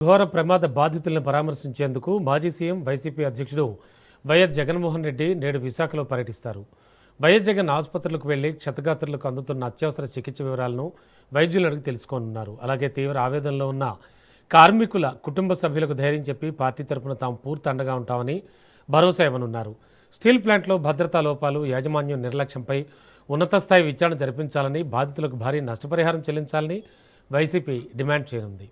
ఘోర ప్రమాద బాధితులను పరామర్శించేందుకు మాజీ సీఎం వైసీపీ అధ్యక్షుడు వైఎస్ జగన్మోహన్ రెడ్డి నేడు విశాఖలో పర్యటిస్తారు. వైఎస్ జగన్ ఆసుపత్రులకు వెళ్లి క్షతగాత్రులకు అందుతున్న అత్యవసర చికిత్స వివరాలను వైద్యులను అడిగి తెలుసుకోనున్నారు. అలాగే తీవ్ర ఆవేదనలో ఉన్న కార్మికుల కుటుంబ సభ్యులకు ధైర్యం చెప్పి పార్టీ తరపున తాము పూర్తి అండగా ఉంటామని భరోసా ఇవ్వనున్నారు. స్టీల్ ప్లాంట్లో భద్రతా లోపాలు, యాజమాన్యం నిర్లక్ష్యంపై ఉన్నత స్థాయి విచారణ జరిపించాలని, బాధితులకు భారీ నష్టపరిహారం చెల్లించాలని వైసీపీ డిమాండ్ చేయనుంది.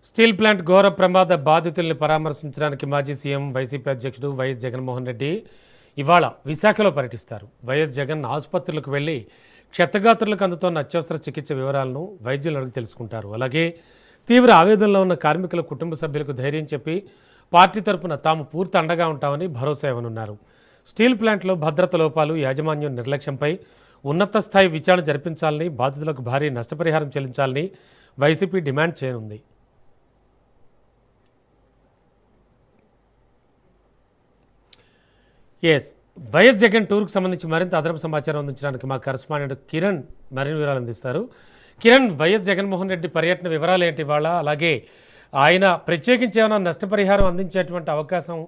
స్టీల్ ప్లాంట్ ఘోర ప్రమాద బాధితుల్ని పరామర్శించడానికి మాజీ సీఎం వైసీపీ అధ్యక్షుడు వైఎస్ జగన్మోహన్ రెడ్డి ఇవాళ విశాఖలో పర్యటిస్తారు. వైఎస్ జగన్ ఆసుపత్రులకు వెళ్లి క్షతగాత్రులకు అందుతున్న అత్యవసర చికిత్స వివరాలను వైద్యులను అడిగి తెలుసుకుంటారు. అలాగే తీవ్ర ఆవేదనలో ఉన్న కార్మికుల కుటుంబ సభ్యులకు ధైర్యం చెప్పి పార్టీ తరపున తాము పూర్తి అండగా ఉంటామని భరోసా ఇవ్వనున్నారు. స్టీల్ ప్లాంట్లో భద్రత లోపాలు, యాజమాన్యం నిర్లక్ష్యంపై ఉన్నత స్థాయి విచారణ జరిపించాలని, బాధితులకు భారీ నష్టపరిహారం చెల్లించాలని వైసీపీ డిమాండ్ చేయనుంది. వైఎస్ జగన్ టూర్కు సంబంధించి మరింత అదనపు సమాచారం అందించడానికి మా కరెస్పాండెంట్ కిరణ్ మరిన్ని వివరాలు అందిస్తారు. కిరణ్, వైఎస్ జగన్మోహన్ రెడ్డి పర్యటన వివరాలు ఏంటి ఇవాళ? అలాగే ఆయన ప్రత్యేకించి ఏమైనా నష్టపరిహారం అందించేటువంటి అవకాశం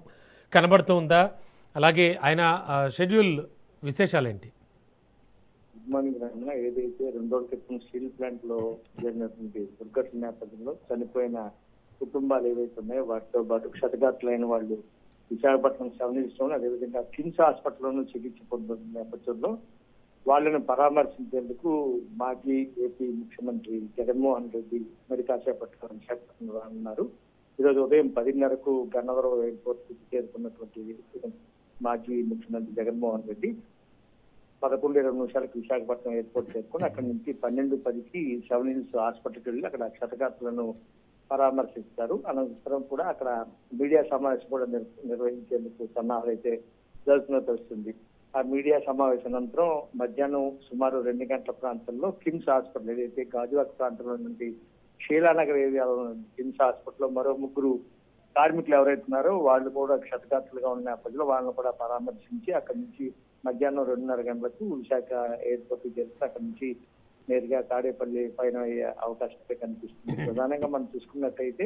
కనబడుతూ ఉందా? అలాగే ఆయన షెడ్యూల్ విశేషాలు ఏంటి? Good morning Ramana. ఏదైతే 2 రోజుల క్రితం స్టీల్ ప్లాంట్ లో జరిగినటువంటి దుర్ఘటన నేపథ్యంలో చనిపోయిన కుటుంబాలు ఏవైతే ఉన్నాయో వాటితో పాటు క్షతగాత్రులైన వాళ్ళు విశాఖపట్నం సెవెన్ అదేవిధంగా కిమ్స్ హాస్పిటల్లోనూ చికిత్స పొందుతున్న నేపథ్యంలో వాళ్ళని పరామర్శించేందుకు మాజీ ఏపీ ముఖ్యమంత్రి జగన్మోహన్ రెడ్డి మరి కాసేపట్లో విశాఖపట్నం రానున్నారు. ఈరోజు ఉదయం 10:30కు గన్నవరం ఎయిర్పోర్ట్ కి చేరుకున్నటువంటి మాజీ ముఖ్యమంత్రి జగన్మోహన్ రెడ్డి 11:20 విశాఖపట్నం ఎయిర్పోర్ట్ చేరుకుని అక్కడి నుంచి 12:10కి సెవెన్ హిల్స్ హాస్పిటల్కి వెళ్ళి అక్కడ క్షతగాత్రులను పరామర్శిస్తారు. అనంతరం కూడా అక్కడ మీడియా సమావేశం కూడా నిర్వహించేందుకు సన్నాహాలు అయితే జరుగుతున్నట్టు తెలుస్తుంది. ఆ మీడియా సమావేశం అనంతరం మధ్యాహ్నం సుమారు 2 గంటల ప్రాంతంలో కిమ్స్ హాస్పిటల్ ఏదైతే గాజువాక ప్రాంతంలో నుండి షీలానగర్ ఏరియాలో కిమ్స్ హాస్పిటల్లో మరో 3 కార్మికులు ఎవరైతున్నారో వాళ్ళు కూడా క్షతగాత్రులుగా ఉన్న నేపథ్యంలో వాళ్ళని కూడా పరామర్శించి అక్కడి నుంచి మధ్యాహ్నం 2:30 గంటలకు విశాఖ ఎయిర్పోర్ట్ చేస్తే అక్కడి నుంచి నేరుగా తాడేపల్లి పైన అయ్యే అవకాశం అయితే కనిపిస్తుంది. ప్రధానంగా మనం చూసుకున్నట్టయితే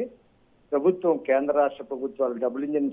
ప్రభుత్వం, కేంద్ర రాష్ట్ర ప్రభుత్వాలు డబుల్ ఇంజిన్